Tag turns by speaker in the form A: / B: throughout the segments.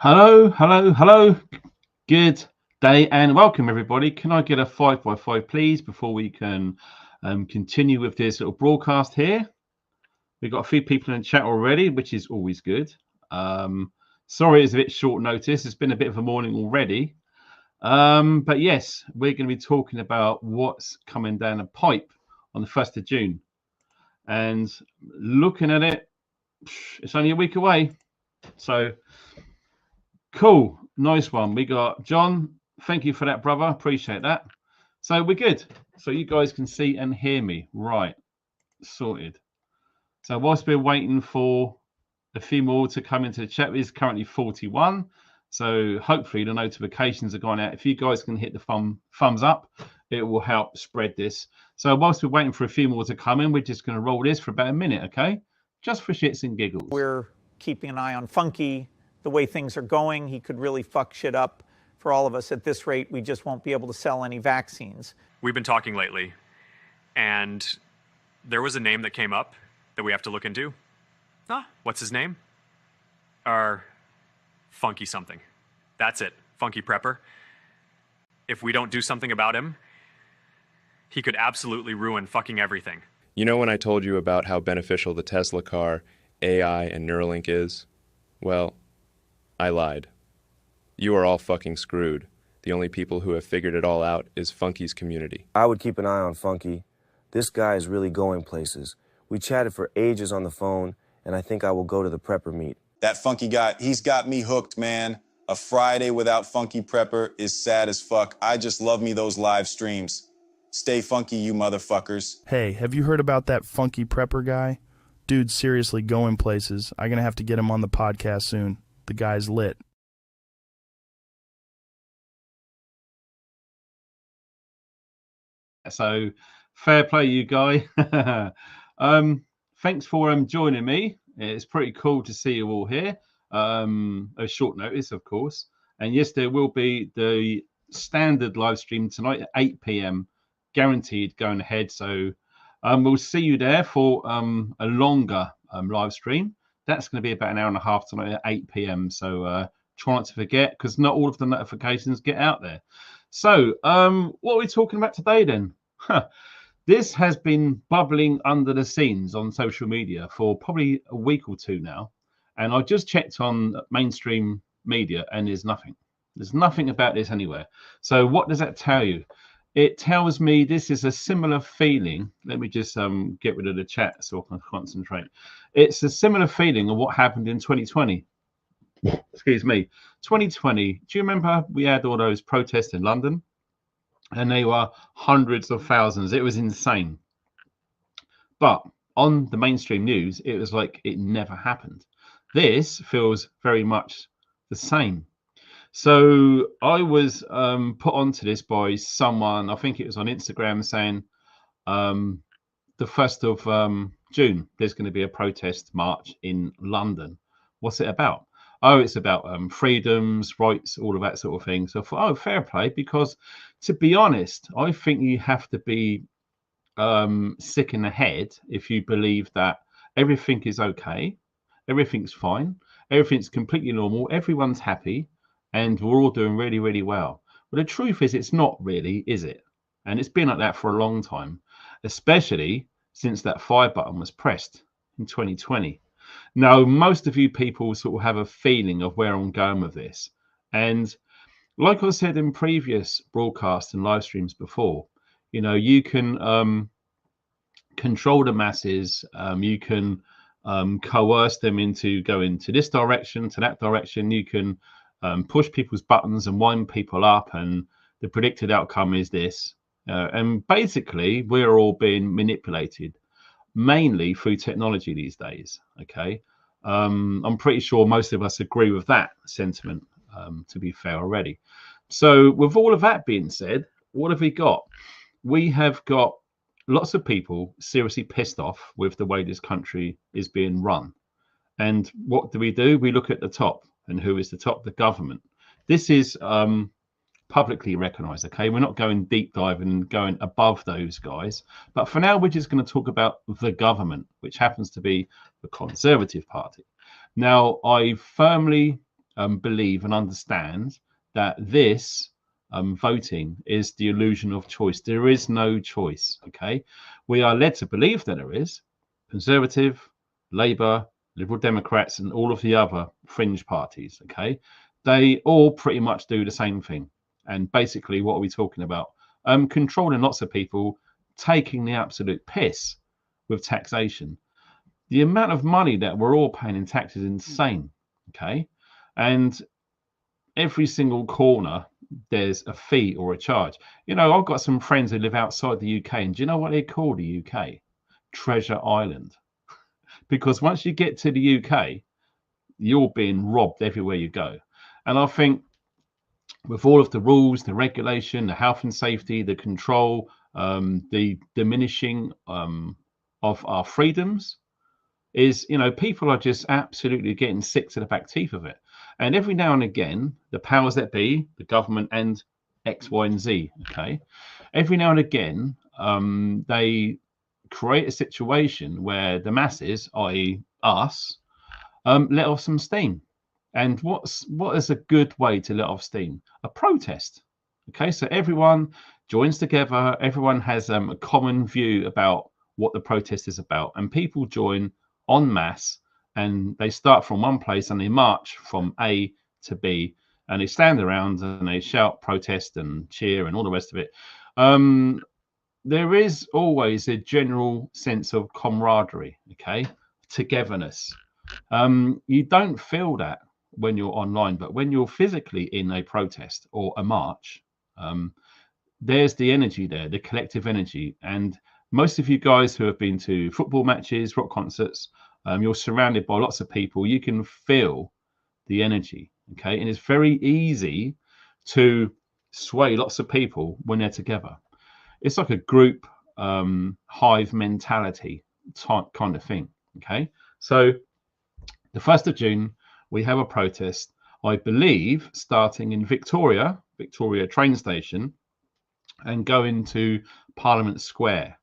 A: Hello, hello, hello. Good day and welcome, everybody. Can I get a 5x5, please, before we can continue with this little broadcast here? We've got a few people in the chat already, which is always good. Sorry, it's a bit short notice. It's been a bit of a morning already. But yes, we're going to be talking about what's coming down the pipe on the 1st of June. And looking at it, it's only a week away. So cool, nice one. We got John. Thank you for that, brother. Appreciate that. So we're good. So you guys can see and hear me. Right, sorted. So whilst we're waiting for a few more to come into the chat, it's currently 41. So hopefully the notifications are gone out. If you guys can hit the thumbs up, it will help spread this. So whilst we're waiting for a few more to come in, we're just going to roll this for about a minute, okay? Just for shits and giggles.
B: We're keeping an eye on Funky. The way things are going, he could really fuck shit up for all of us. At this rate, we just won't be able to sell any vaccines.
C: We've been talking lately, and there was a name that came up that we have to look into. What's his name? Funky something. That's it, Funky Prepper. If we don't do something about him, he could absolutely ruin fucking everything.
D: You know when I told you about how beneficial the Tesla car, AI, and Neuralink is? Well, I lied. You are all fucking screwed. The only people who have figured it all out is Funky's community.
E: I would keep an eye on Funky. This guy is really going places. We chatted for ages on the phone, and I think I will go to the prepper meet.
F: That Funky guy, he's got me hooked, man. A Friday without Funky Prepper is sad as fuck. I just love me those live streams. Stay funky, you motherfuckers.
G: Hey, have you heard about that Funky Prepper guy? Dude's seriously going places. I'm gonna have to get him on the podcast soon. The guy's lit.
A: So fair play, you guy. Thanks for joining me. It's pretty cool to see you all here. A short notice, of course. And yes, there will be the standard live stream tonight at 8 p.m. guaranteed going ahead. So we'll see you there for a longer live stream. That's going to be about an hour and a half tonight at 8 p.m. So try not to forget, because not all of the notifications get out there. So what are we talking about today then? This has been bubbling under the scenes on social media for probably a week or two now. And I just checked on mainstream media and there's nothing. There's nothing about this anywhere. So what does that tell you? It tells me this is a similar feeling. Let me just get rid of the chat so I can concentrate. It's a similar feeling of what happened in 2020. Excuse me. 2020. Do you remember we had all those protests in London? And they were hundreds of thousands. It was insane. But on the mainstream news, it was like it never happened. This feels very much the same. So I was put onto this by someone, I think it was on Instagram, saying the 1st of June, there's going to be a protest march in London. What's it about? Oh, it's about freedoms, rights, all of that sort of thing. So I thought, oh, fair play, because to be honest, I think you have to be sick in the head if you believe that everything is okay, everything's fine, everything's completely normal, everyone's happy, and we're all doing really, really well. But the truth is, it's not really, is it? And it's been like that for a long time, especially since that fire button was pressed in 2020. Now, most of you people sort of have a feeling of where I'm going with this. And like I said in previous broadcasts and live streams before, you know, you can control the masses, you can coerce them into going to this direction, to that direction. You can push people's buttons and wind people up, and the predicted outcome is this. And basically, we're all being manipulated, mainly through technology these days. Okay, I'm pretty sure most of us agree with that sentiment, to be fair already. So with all of that being said, what have we got? We have got lots of people seriously pissed off with the way this country is being run. And what do? We look at the top. And who is the top? The government. This is publicly recognized. Okay, we're not going deep diving and going above those guys, but for now we're just going to talk about the government, which happens to be the Conservative Party. Now, I firmly believe and understand that this voting is the illusion of choice. There is no choice. Okay, we are led to believe that there is. Conservative, Labour, Liberal Democrats, and all of the other fringe parties. Okay, they all pretty much do the same thing. And basically, what are we talking about? Controlling lots of people, taking the absolute piss with taxation. The amount of money that we're all paying in tax is insane. Okay, and every single corner there's a fee or a charge. You know, I've got some friends who live outside the UK, and do you know what they call the UK? Treasure Island. Because once you get to the UK, you're being robbed everywhere you go. And I think with all of the rules, the regulation, the health and safety, the control, the diminishing of our freedoms, is, you know, people are just absolutely getting sick to the back teeth of it. And every now and again, the powers that be, the government and X, Y, and Z, okay, every now and again, they create a situation where the masses, i.e. us, let off some steam. And what is a good way to let off steam? A protest. Okay, so everyone joins together, everyone has a common view about what the protest is about, and people join en masse, and they start from one place and they march from A to B, and they stand around and they shout, protest and cheer and all the rest of it. There is always a general sense of camaraderie, okay, togetherness. You don't feel that when you're online, but when you're physically in a protest or a march, there's the energy there, the collective energy. And most of you guys who have been to football matches, rock concerts, you're surrounded by lots of people. You can feel the energy, okay? And it's very easy to sway lots of people when they're together. It's like a group hive mentality type kind of thing, okay? So the 1st of June, we have a protest, I believe, starting in Victoria train station, and going to Parliament Square.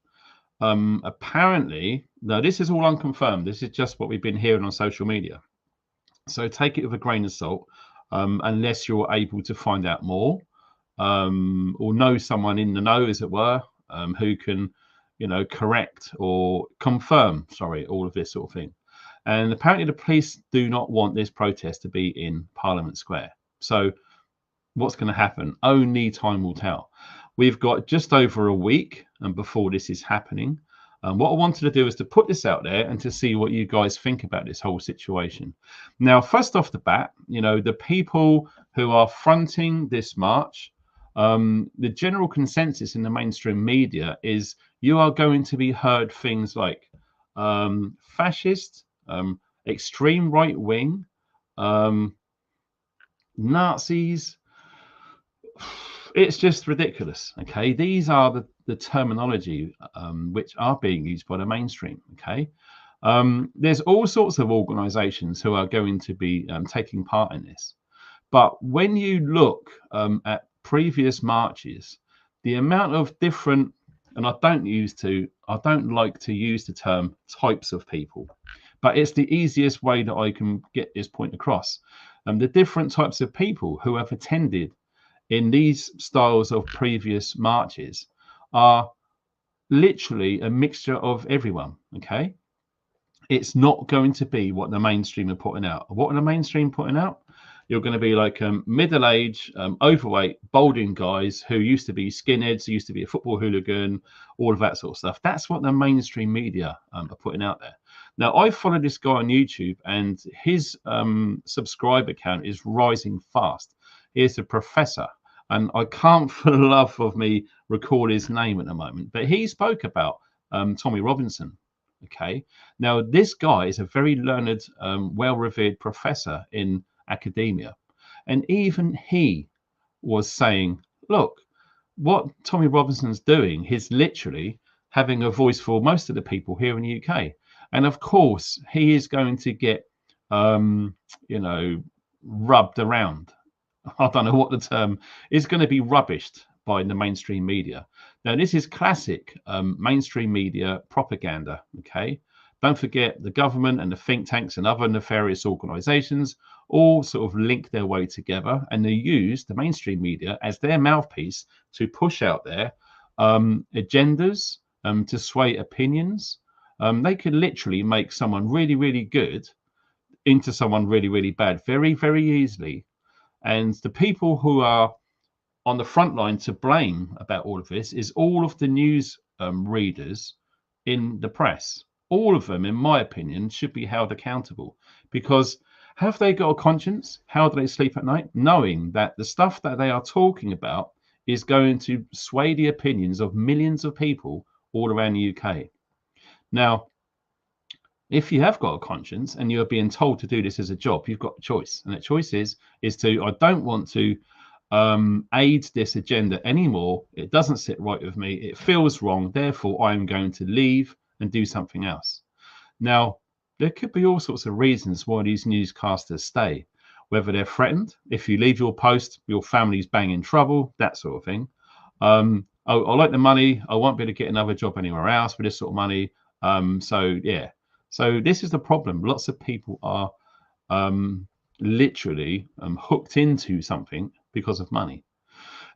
A: Apparently, now this is all unconfirmed. This is just what we've been hearing on social media. So take it with a grain of salt, unless you're able to find out more, or know someone in the know, as it were, who can, you know, correct or confirm, all of this sort of thing. And apparently the police do not want this protest to be in Parliament Square. So what's going to happen? Only time will tell. We've got just over a week before this is happening. What I wanted to do is to put this out there and to see what you guys think about this whole situation. Now, first off the bat, you know, the people who are fronting this march, the general consensus in the mainstream media is you are going to be heard things like fascist, extreme right wing, Nazis. It's just ridiculous. Okay, these are the terminology which are being used by the mainstream. Okay, there's all sorts of organizations who are going to be taking part in this, but when you look at previous marches, the amount of different, and I don't like to use the term types of people, but it's the easiest way that I can get this point across. The different types of people who have attended in these styles of previous marches are literally a mixture of everyone. Okay, it's not going to be what the mainstream are putting out. What are the mainstream putting out? You're going to be like middle-aged, overweight, balding guys who used to be skinheads, who used to be a football hooligan, all of that sort of stuff. That's what the mainstream media are putting out there. Now, I follow this guy on YouTube, and his subscriber count is rising fast. He's a professor, and I can't for the love of me recall his name at the moment, but he spoke about Tommy Robinson. Okay, now this guy is a very learned, well-revered professor in academia, and even he was saying, look, what Tommy Robinson's doing, he's literally having a voice for most of the people here in the UK. And of course he is going to get you know, rubbed around. I don't know what the term is, going to be rubbished by the mainstream media. Now this is classic mainstream media propaganda. Okay, don't forget the government and the think tanks and other nefarious organizations all sort of link their way together, and they use the mainstream media as their mouthpiece to push out their agendas, to sway opinions. They could literally make someone really, really good into someone really, really bad very, very easily. And the people who are on the front line to blame about all of this is all of the news readers in the press. All of them, in my opinion, should be held accountable, because have they got a conscience? How do they sleep at night? Knowing that the stuff that they are talking about is going to sway the opinions of millions of people all around the UK. Now, if you have got a conscience and you're being told to do this as a job, you've got a choice. And that choice is to, I don't want to aid this agenda anymore. It doesn't sit right with me. It feels wrong. Therefore, I'm going to leave and do something else. Now, there could be all sorts of reasons why these newscasters stay, whether they're threatened. If you leave your post, your family's bang in trouble, that sort of thing. I like the money. I won't be able to get another job anywhere else with this sort of money. So yeah. So this is the problem. Lots of people are literally hooked into something because of money.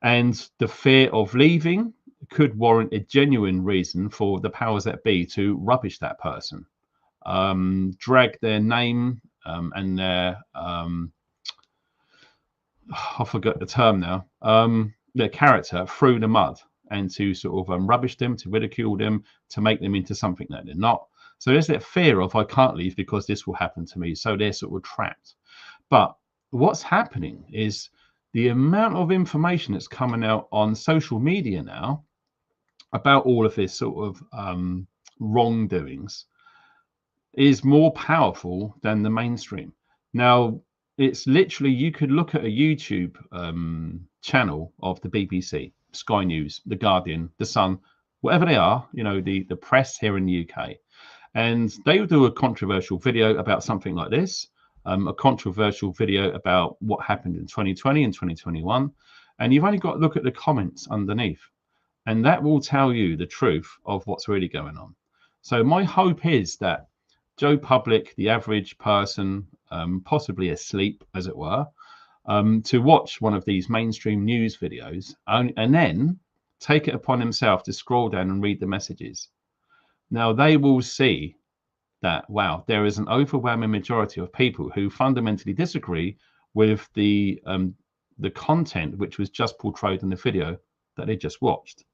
A: And the fear of leaving could warrant a genuine reason for the powers that be to rubbish that person, drag their name and their, I forgot the term now, their character through the mud, and to sort of rubbish them, to ridicule them, to make them into something that they're not. So there's that fear of, I can't leave because this will happen to me. So they're sort of trapped. But what's happening is the amount of information that's coming out on social media now about all of this sort of wrongdoings is more powerful than the mainstream. Now, it's literally, you could look at a YouTube channel of the BBC, Sky News, The Guardian, The Sun, whatever they are, you know, the press here in the UK. And they will do a controversial video about something like this, a controversial video about what happened in 2020 and 2021. And you've only got to look at the comments underneath, and that will tell you the truth of what's really going on. So my hope is that Joe Public, the average person, possibly asleep, as it were, to watch one of these mainstream news videos and then take it upon himself to scroll down and read the messages. Now, they will see that, wow, there is an overwhelming majority of people who fundamentally disagree with the content which was just portrayed in the video that they just watched.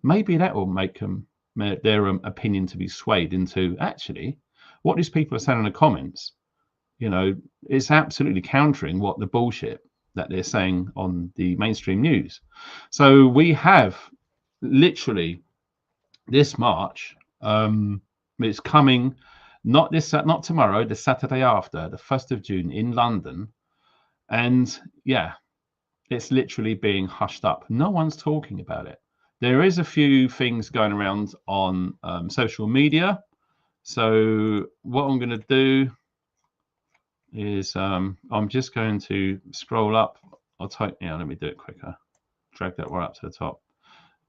A: Maybe that will make them, their opinion to be swayed into, actually, what these people are saying in the comments, you know, it's absolutely countering what the bullshit that they're saying on the mainstream news. So we have literally this March. It's coming, not tomorrow, the Saturday after, the 1st of June in London. And yeah, it's literally being hushed up. No one's talking about it. There is a few things going around on social media. So what I'm going to do is I'm just going to scroll up. I'll type, yeah, let me do it quicker. Drag that right up to the top.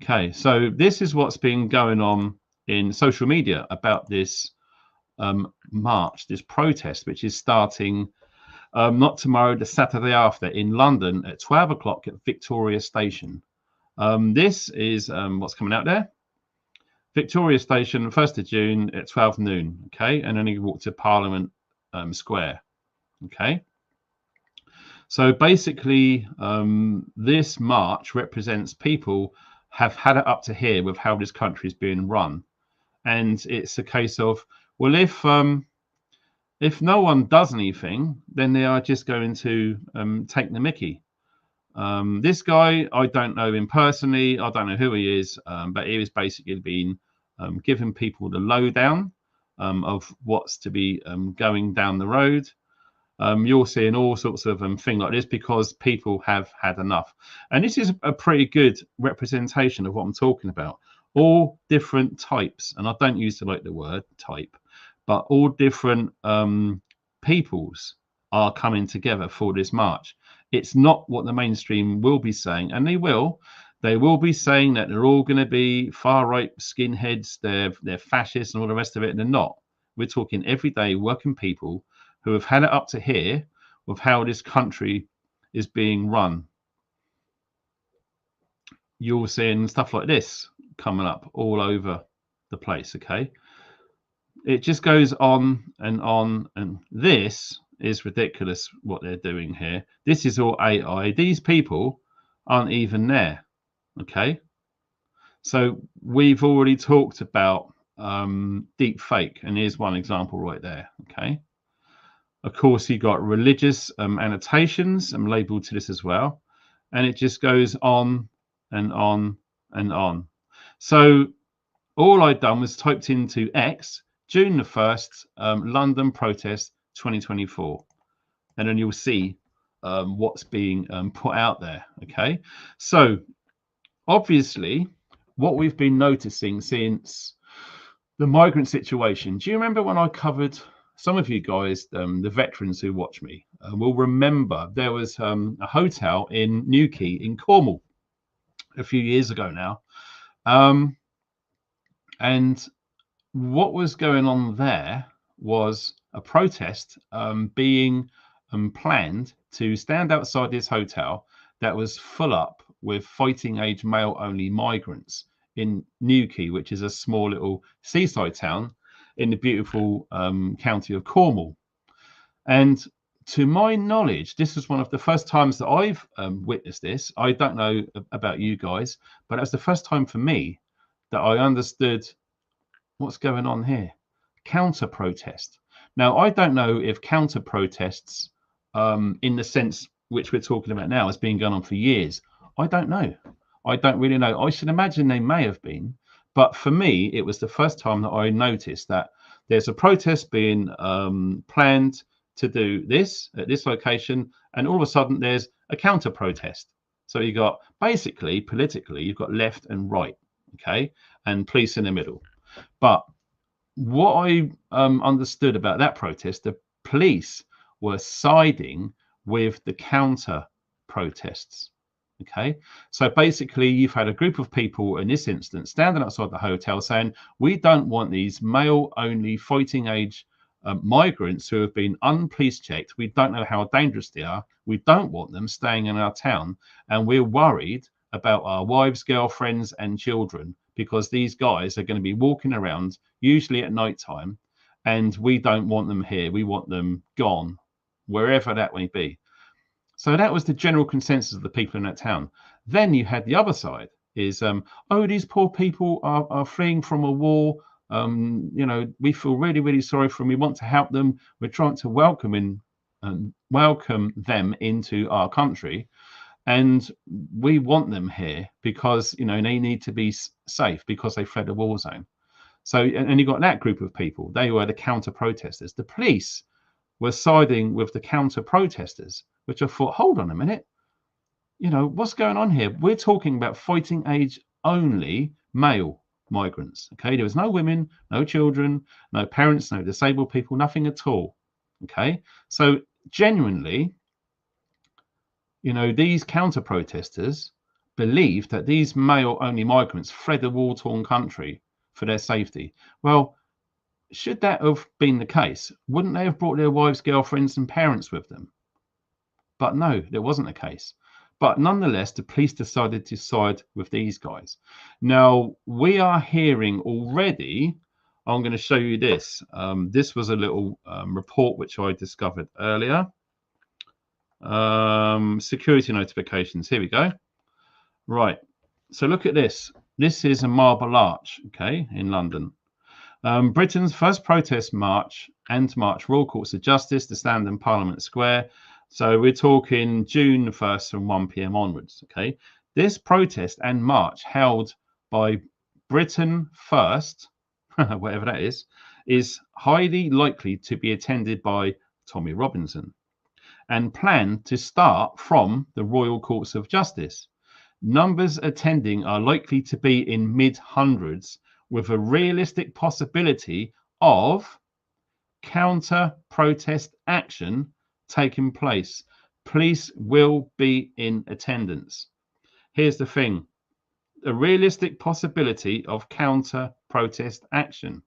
A: Okay, so this is what's been going on in social media about this march, this protest, which is starting not tomorrow, the Saturday after, in London at 12 o'clock at Victoria Station. This is what's coming out there. Victoria Station, 1st of June at 12 noon, okay? And then you walk to Parliament Square, okay? So basically, this march represents people have had it up to here with how this country is being run. And it's a case of, well, if no one does anything, then they are just going to take the mickey. This guy, I don't know him personally. I don't know who he is, but he was basically being giving people the lowdown of what's to be going down the road. You're seeing all sorts of things like this because people have had enough. And this is a pretty good representation of what I'm talking about. All different types, and I don't use the word type, but all different peoples are coming together for this march. It's not what the mainstream will be saying, and they will be saying that they're all going to be far-right skinheads, they're fascists and all the rest of it, and they're not. We're talking everyday working people who have had it up to here of how this country is being run. You're seeing stuff like this coming up all over the place, okay? It just goes on, and this is ridiculous what they're doing here. This is all AI. These people aren't even there, okay? So we've already talked about deep fake, and here's one example right there, okay? Of course, you got religious annotations. I'm labeled to this as well, and it just goes on and on and on. So all I'd done was typed into X, June the 1st, London protest 2024. And then you'll see what's being put out there, okay? So obviously, what we've been noticing since the migrant situation, do you remember when I covered, some of you guys, the veterans who watch me, will remember there was a hotel in Newquay in Cornwall a few years ago now. And what was going on there was a protest being planned to stand outside this hotel that was full up with fighting age male only migrants in Newquay, which is a small little seaside town in the beautiful county of Cornwall. And to my knowledge, this was one of the first times that I've witnessed this. I don't know about you guys, but it was the first time for me that I understood what's going on here. Counter protest. Now, I don't know if counter protests, in the sense which we're talking about now, has been going on for years. I don't know. I don't really know. I should imagine they may have been. But for me, it was the first time that I noticed that there's a protest being planned to do this at this location, and all of a sudden there's a counter protest. So you got basically politically, you've got left and right, okay, and police in the middle. But what I understood about that protest, the police were siding with the counter protests. Okay, so basically you've had a group of people in this instance standing outside the hotel saying, we don't want these male only fighting age migrants who have been unpolice checked. We don't know how dangerous they are. We don't want them staying in our town. And we're worried about our wives, girlfriends, and children, because these guys are going to be walking around, usually at night time, and we don't want them here. We want them gone, wherever that may be. So that was the general consensus of the people in that town. Then you had the other side is, oh, these poor people are fleeing from a war. You know, we feel really, really sorry for them. We want to help them. We're trying to welcome them into our country. And we want them here because, you know, they need to be safe because they fled a war zone. So, and you got that group of people. They were the counter protesters. The police were siding with the counter protesters, which I thought, hold on a minute. You know, what's going on here? We're talking about fighting age only male migrants. Okay, there was no women, no children, no parents, no disabled people, nothing at all. Okay, so genuinely, you know, these counter protesters believed that these male only migrants fled a war torn country for their safety. Well, should that have been the case, wouldn't they have brought their wives, girlfriends, and parents with them? But no, there wasn't the case. But nonetheless, the police decided to side with these guys. Now, we are hearing already, I'm going to show you this. This was a little report which I discovered earlier. Security notifications. Here we go. Right. So look at this. This is a Marble Arch, okay, in London. Britain's first protest march and march Royal Courts of Justice to stand in Parliament Square. So we're talking June the 1st from 1 p.m. onwards. Okay, this protest and march held by Britain First, whatever that is highly likely to be attended by Tommy Robinson and planned to start from the Royal Courts of Justice. Numbers attending are likely to be in mid-hundreds, with a realistic possibility of counter-protest action taking place. Police will be in attendance. Here's the thing, a realistic possibility of counter-protest action.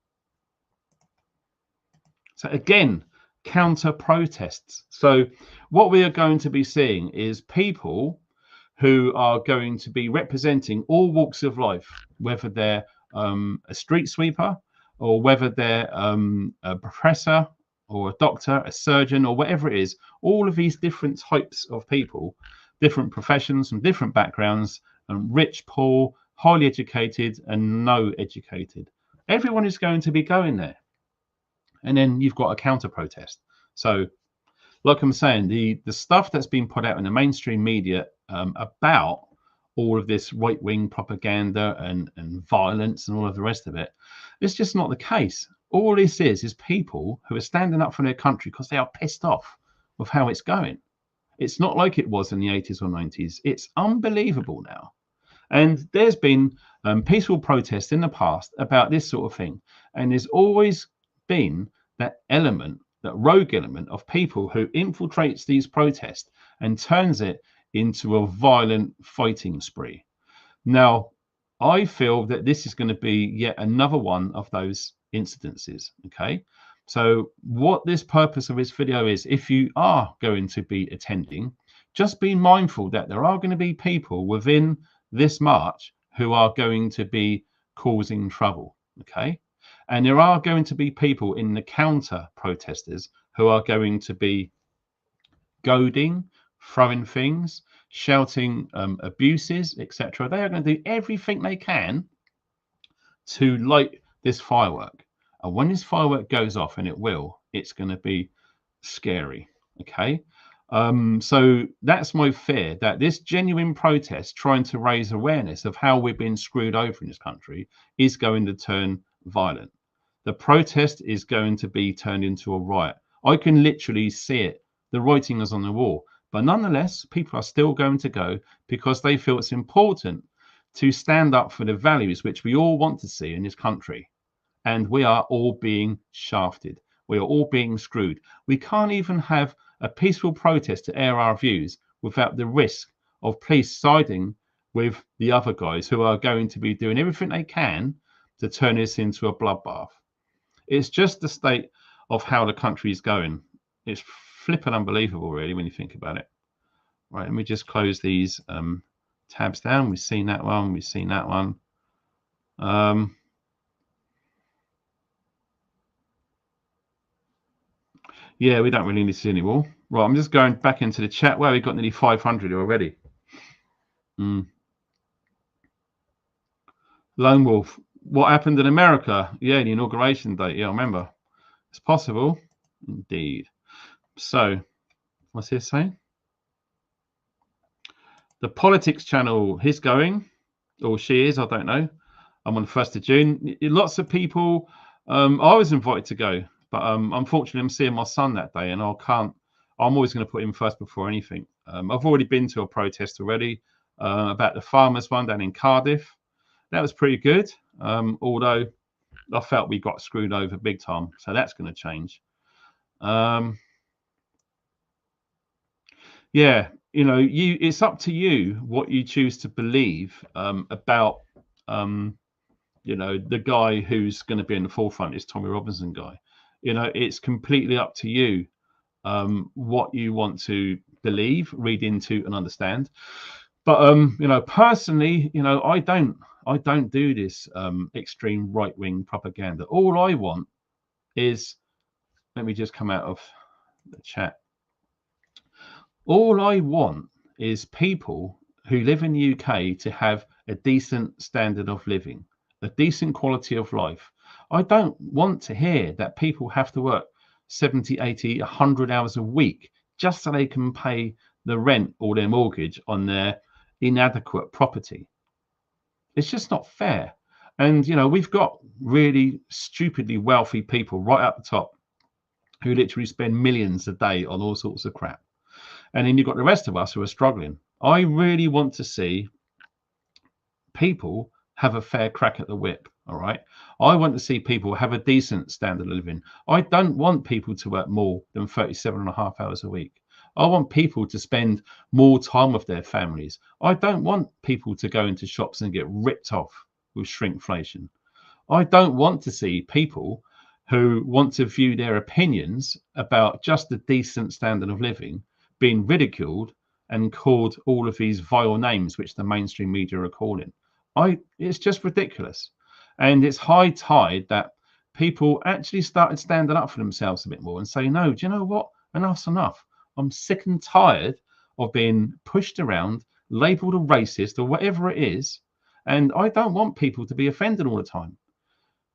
A: So again, counter protests. So what we are going to be seeing is people who are going to be representing all walks of life, whether they're a street sweeper or whether they're a professor or a doctor, a surgeon, or whatever it is. All of these different types of people, different professions and different backgrounds, and rich, poor, highly educated, and no educated. Everyone is going to be going there. And then you've got a counter protest. So, like I'm saying, the stuff that's been put out in the mainstream media about all of this right-wing propaganda and violence and all of the rest of it, it's just not the case. All this is people who are standing up for their country because they are pissed off with how it's going. It's not like it was in the 80s or 90s. It's unbelievable now. And there's been peaceful protests in the past about this sort of thing. And there's always been that element, that rogue element of people who infiltrates these protests and turns it into a violent fighting spree. Now, I feel that this is going to be yet another one of those incidences. Okay. So what this purpose of this video is, if you are going to be attending, just be mindful that there are going to be people within this march who are going to be causing trouble. Okay. And there are going to be people in the counter protesters who are going to be goading, throwing things, shouting abuses, etc. They are going to do everything they can to light this firework. And when this firework goes off, and it will, it's going to be scary. Okay. So that's my fear, that this genuine protest trying to raise awareness of how we've been screwed over in this country is going to turn violent. The protest is going to be turned into a riot. I can literally see it. The writing is on the wall. But nonetheless, people are still going to go because they feel it's important to stand up for the values which we all want to see in this country. And we are all being shafted. We are all being screwed. We can't even have a peaceful protest to air our views without the risk of police siding with the other guys who are going to be doing everything they can to turn this into a bloodbath. It's just the state of how the country is going. It's flipping unbelievable, really, when you think about it. Right, let me just close these tabs down. We've seen that one. We've seen that one. Yeah, we don't really need to see anymore. Right, I'm just going back into the chat. Well, we've got nearly 500 already. Lone Wolf, what happened in America? Yeah, the inauguration date. Yeah, I remember. It's possible. Indeed. So, what's he saying? The politics channel, he's going, or she is, I don't know. I'm on the 1st of June. Lots of people, I was invited to go, but unfortunately I'm seeing my son that day and I can't. I'm always going to put him first before anything. I've already been to a protest already about the farmers one down in Cardiff. That was pretty good, although I felt we got screwed over big time. So that's going to change. Yeah, you know, it's up to you what you choose to believe about, you know, the guy who's going to be in the forefront, is Tommy Robinson guy. You know, it's completely up to you what you want to believe, read into, and understand. But you know, personally, you know, I don't do this extreme right-wing propaganda. All I want is, let me just come out of the chat. All I want is people who live in the UK to have a decent standard of living, a decent quality of life. I don't want to hear that people have to work 70, 80, 100 hours a week just so they can pay the rent or their mortgage on their inadequate property. It's just not fair. And, you know, we've got really stupidly wealthy people right at the top who literally spend millions a day on all sorts of crap. And then you've got the rest of us who are struggling. I really want to see people have a fair crack at the whip. All right. I want to see people have a decent standard of living. I don't want people to work more than 37.5 hours a week. I want people to spend more time with their families. I don't want people to go into shops and get ripped off with shrinkflation. I don't want to see people who want to view their opinions about just a decent standard of living being ridiculed and called all of these vile names which the mainstream media are calling. It's just ridiculous. And it's high tide that people actually started standing up for themselves a bit more and say, no, do you know what? Enough's enough. I'm sick and tired of being pushed around, labeled a racist or whatever it is. And I don't want people to be offended all the time.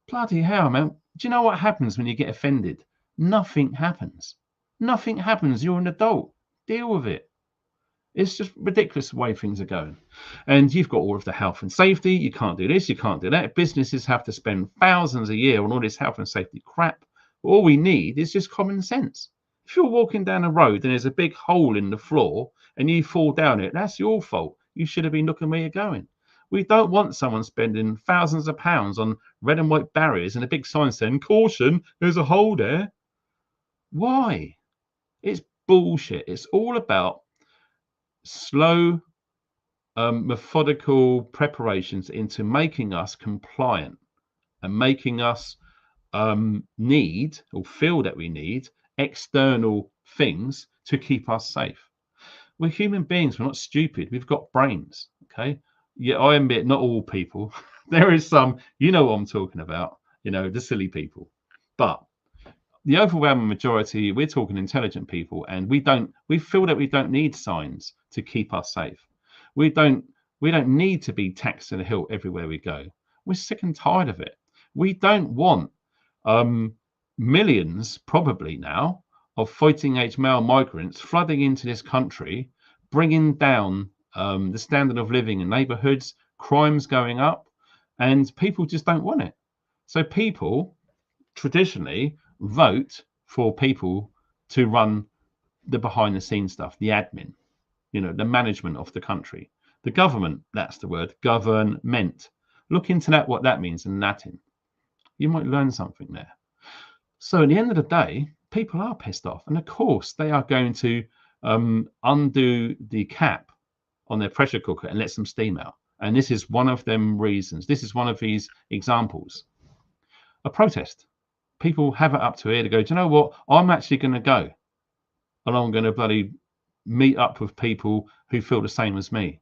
A: Bloody hell, man. Do you know what happens when you get offended? Nothing happens. Nothing happens. You're an adult. Deal with it. It's just ridiculous the way things are going. And you've got all of the health and safety. You can't do this. You can't do that. Businesses have to spend thousands a year on all this health and safety crap. All we need is just common sense. If you're walking down a road and there's a big hole in the floor and you fall down it, that's your fault. You should have been looking where you're going. We don't want someone spending thousands of pounds on red and white barriers and a big sign saying, caution, there's a hole there. Why? It's bullshit. It's all about slow, methodical preparations into making us compliant and making us need or feel that we need external things to keep us safe. We're human beings. We're not stupid. We've got brains. Okay. Yeah, I admit not all people. There is some, you know what I'm talking about, you know, the silly people. But the overwhelming majority, we're talking intelligent people, and we feel that we don't need signs to keep us safe. We don't need to be taxed to the hilt everywhere we go. We're sick and tired of it. We don't want millions, probably now, of fighting age male migrants flooding into this country, bringing down the standard of living in neighborhoods, crimes going up, and people just don't want it. So people traditionally vote for people to run the behind the scenes stuff, the admin, you know, the management of the country. The government, that's the word, government. Look into that, what that means in Latin. You might learn something there. So at the end of the day, people are pissed off. And of course, they are going to undo the cap on their pressure cooker and let some steam out. And this is one of them reasons. This is one of these examples. A protest. People have it up to here to go, do you know what? I'm actually going to go. And I'm going to bloody meet up with people who feel the same as me.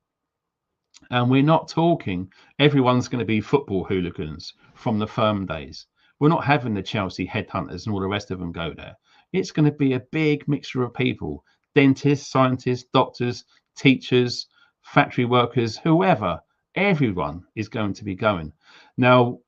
A: And we're not talking everyone's going to be football hooligans from the firm days. We're not having the Chelsea headhunters and all the rest of them go there. It's going to be a big mixture of people. Dentists, scientists, doctors, teachers, factory workers, whoever. Everyone is going to be going. Now,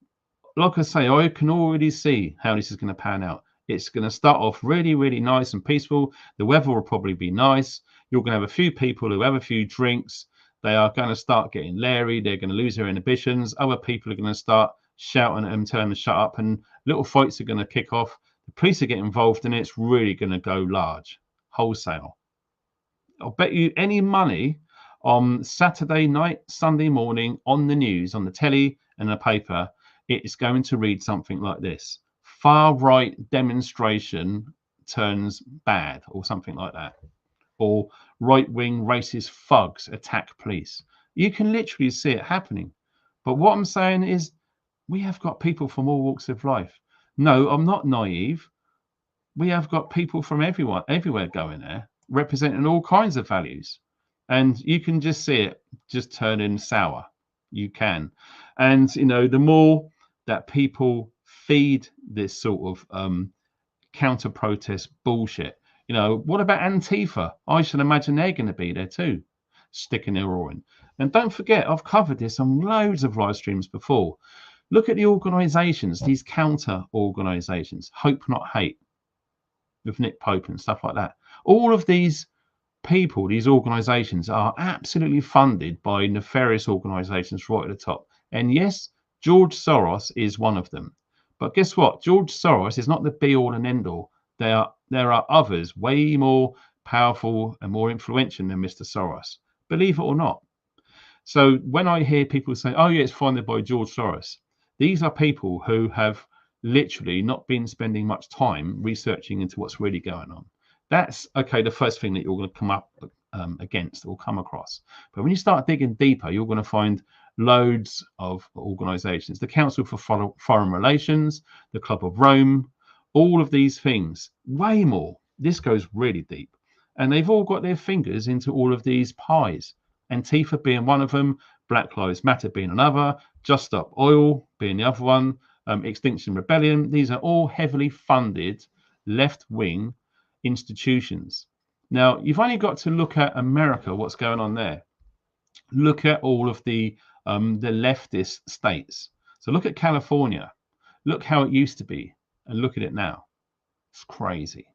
A: like I say, I can already see how this is going to pan out. It's going to start off really, really nice and peaceful. The weather will probably be nice. You're going to have a few people who have a few drinks. They are going to start getting leery. They're going to lose their inhibitions. Other people are going to start shouting at them, telling them to shut up, and little fights are going to kick off. The police are getting involved, and it's really going to go large, wholesale. I'll bet you any money on Saturday night, Sunday morning, on the news, on the telly and the paper, it's going to read something like this: far-right demonstration turns bad, or something like that. Or right-wing racist thugs attack police. You can literally see it happening. But what I'm saying is we have got people from all walks of life. No, I'm not naive. We have got people from everywhere going there, representing all kinds of values. And you can just see it just turning sour. You can. And, you know, the more that people feed this sort of counter-protest bullshit, you know, what about Antifa? I should imagine they're going to be there too, sticking their oar in. And don't forget, I've covered this on loads of live streams before. Look at the organizations, these counter organizations, Hope Not Hate, with Nick Pope and stuff like that. All of these people, these organizations are absolutely funded by nefarious organizations right at the top. And yes, George Soros is one of them. But guess what? George Soros is not the be all and end all. There are others way more powerful and more influential than Mr. Soros, believe it or not. So when I hear people say, oh yeah, it's funded by George Soros, these are people who have literally not been spending much time researching into what's really going on. That's, okay, the first thing that you're going to come up against or come across. But when you start digging deeper, you're going to find loads of organizations, the Council for Foreign Relations, the Club of Rome, all of these things, way more. This goes really deep. And they've all got their fingers into all of these pies. Antifa being one of them, Black Lives Matter being another, Just Stop Oil being the other one, Extinction Rebellion. These are all heavily funded left-wing institutions. Now, you've only got to look at America, what's going on there. Look at all of the leftist states. So look at California. Look how it used to be, and look at it now. It's crazy.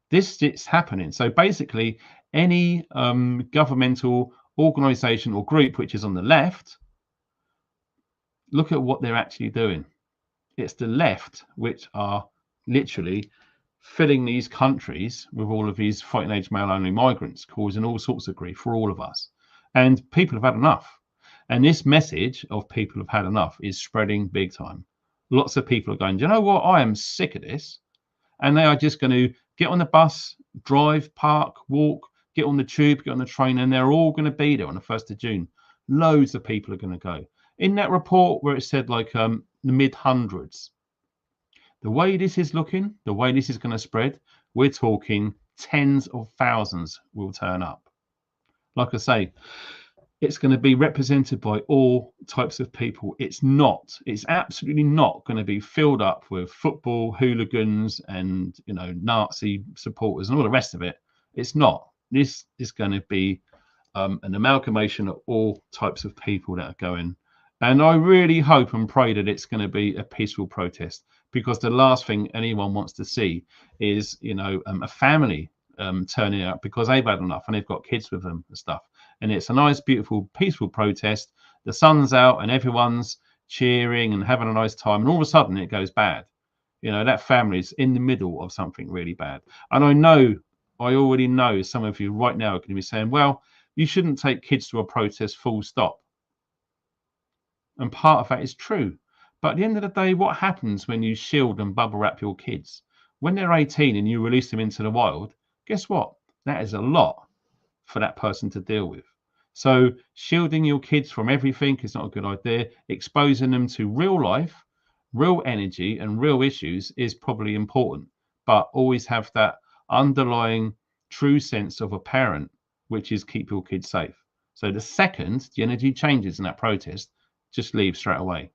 A: This is happening. So basically, any governmental organization or group which is on the left, look at what they're actually doing. It's the left which are literally filling these countries with all of these fighting age male only migrants, causing all sorts of grief for all of us. And people have had enough. And this message of people have had enough is spreading big time. Lots of people are going, do you know what? I am sick of this. And they are just going to get on the bus, drive, park, walk, get on the tube, get on the train, and they're all going to be there on the 1st of June. Loads of people are going to go. In that report where it said like the mid-hundreds, the way this is looking, the way this is going to spread, we're talking tens of thousands will turn up. Like I say, it's going to be represented by all types of people. It's absolutely not going to be filled up with football hooligans and, you know, Nazi supporters and all the rest of it. It's not. This is going to be an amalgamation of all types of people that are going. And I really hope and pray that it's going to be a peaceful protest, because the last thing anyone wants to see is, you know, a family turning out because they've had enough and they've got kids with them and stuff. And it's a nice, beautiful, peaceful protest. The sun's out and everyone's cheering and having a nice time. And all of a sudden it goes bad. You know, that family's in the middle of something really bad. And I already know some of you right now are going to be saying, well, you shouldn't take kids to a protest full stop. And part of that is true. But at the end of the day, what happens when you shield and bubble wrap your kids? When they're 18 and you release them into the wild, guess what? That is a lot for that person to deal with. So shielding your kids from everything is not a good idea. Exposing them to real life, real energy and real issues is probably important, but always have that underlying true sense of a parent, which is keep your kids safe. So the second the energy changes in that protest, just leave straight away.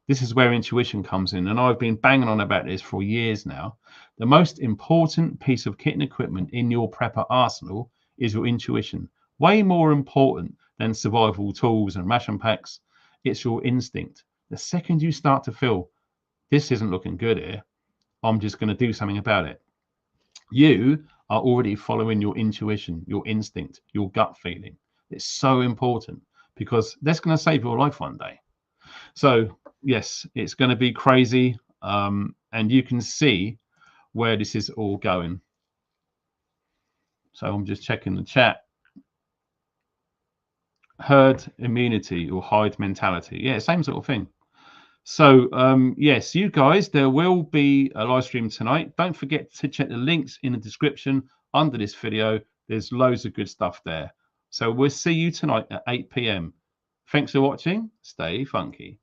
A: This is where intuition comes in, and I've been banging on about this for years now. The most important piece of kit and equipment in your prepper arsenal is your intuition. Way more important than survival tools and ration packs. It's your instinct. The second you start to feel, this isn't looking good here, I'm just going to do something about it, you are already following your intuition, your instinct, your gut feeling. It's so important, because that's going to save your life one day. So yes, it's going to be crazy, and you can see where this is all going. So I'm just checking the chat. Herd immunity or hide mentality. Yeah, same sort of thing. So yes, you guys, there will be a live stream tonight. Don't forget to check the links in the description under this video. There's loads of good stuff there. So we'll see you tonight at 8 p.m. Thanks for watching. Stay funky.